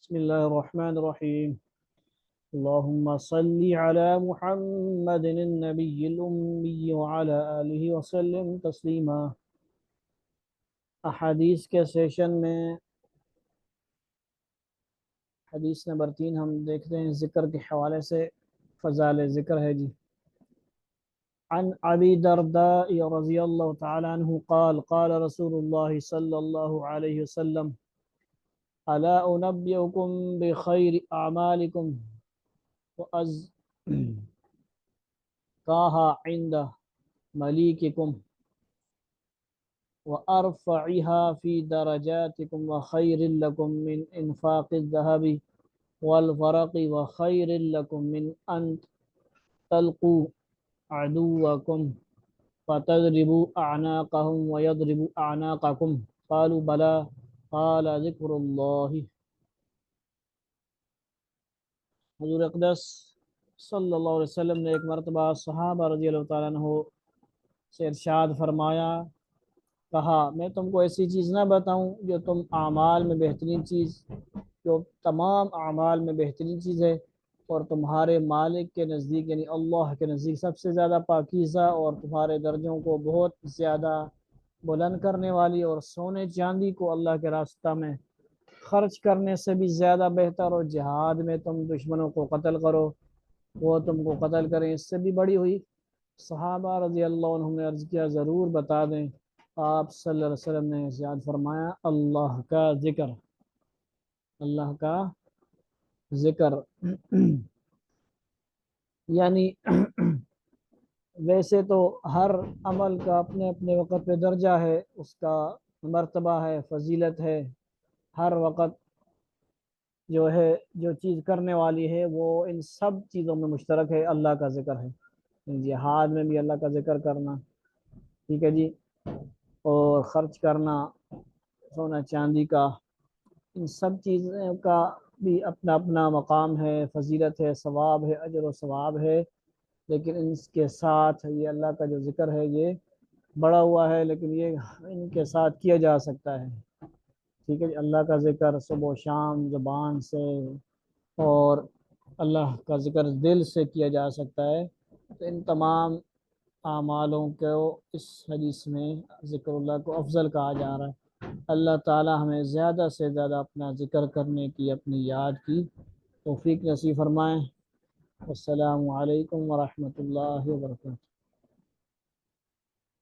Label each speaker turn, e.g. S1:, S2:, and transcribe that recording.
S1: بسم الله الرحمن الرحيم. اللهم صل على محمد النبي الأمي وعلى آله وسلم تسلیما۔ احادیث کے سیشن میں حدیث نمبر 3 ہم دیکھتے ہیں ذکر کے حوالے سے۔ فضائل ذکر ہے جی۔ عن ابی درداء رضی اللہ تعالی عنہ قال قال رسول اللہ صلی اللہ علیہ وسلم الا انبئکم بخیر اعمالکم وازکاها عند ملیککم وارفعها في درجاتکم وخیر لکم من انفاق الذهب والفرق وخیر لکم من ان تلقوا عدوکم فتضربوا اعناقهم ويضربوا اعناقکم قالوا بلى قال ذکر اللہ۔ حضور اقدس صلی اللہ علیہ وسلم نے ایک مرتبہ صحابہ رضی اللہ تعالیٰ عنہ سے ارشاد فرمایا، کہا میں تم کو ایسی چیز نہ بتاؤں جو تم اعمال میں بہترین چیز، جو تمام اعمال میں بہترین چیز ہے اور تمہارے مالک کے نزدیک یعنی اللہ کے نزدیک سب سے زیادہ پاکیزہ اور تمہارے درجوں کو بہت زیادہ بلند کرنے والی، اور سونے چاندی کو اللہ کے راستہ میں خرچ کرنے سے بھی زیادہ بہتر، اور جہاد میں تم دشمنوں کو قتل کرو وہ تم کو قتل کریں اس سے بھی بڑی ہوئی۔ صحابہ رضی اللہ عنہم نے عرض کیا ضرور بتا دیں۔ آپ صلی اللہ علیہ وسلم نے ارشاد فرمایا اللہ کا ذکر، اللہ کا ذکر یعنی ویسے تو ہر عمل کا اپنے اپنے وقت پہ درجہ ہے، اس کا مرتبہ ہے، فضیلت ہے۔ ہر وقت جو ہے جو چیز کرنے والی ہے وہ ان سب چیزوں میں مشترک ہے، اللہ کا ذکر ہے۔ جہاد میں بھی اللہ کا ذکر کرنا، ٹھیک ہے جی، اور خرچ کرنا سونا چاندی کا، ان سب چیزوں کا بھی اپنا اپنا مقام ہے، فضیلت ہے، ثواب ہے، اجر و ثواب ہے، لیکن ان کے ساتھ یہ اللہ کا جو ذکر ہے یہ بڑا ہوا ہے، لیکن یہ ان کے ساتھ کیا جا سکتا ہے، ٹھیک ہے جی۔ اللہ کا ذکر صبح و شام زبان سے، اور اللہ کا ذکر دل سے کیا جا سکتا ہے، تو ان تمام اعمالوں کو اس حدیث میں ذکر اللہ کو افضل کہا جا رہا ہے۔ اللہ تعالی ہمیں زیادہ سے زیادہ اپنا ذکر کرنے کی، اپنی یاد کی توفیق نصیب فرمائیں۔ السلام علیکم ورحمۃ اللہ وبرکاتہ۔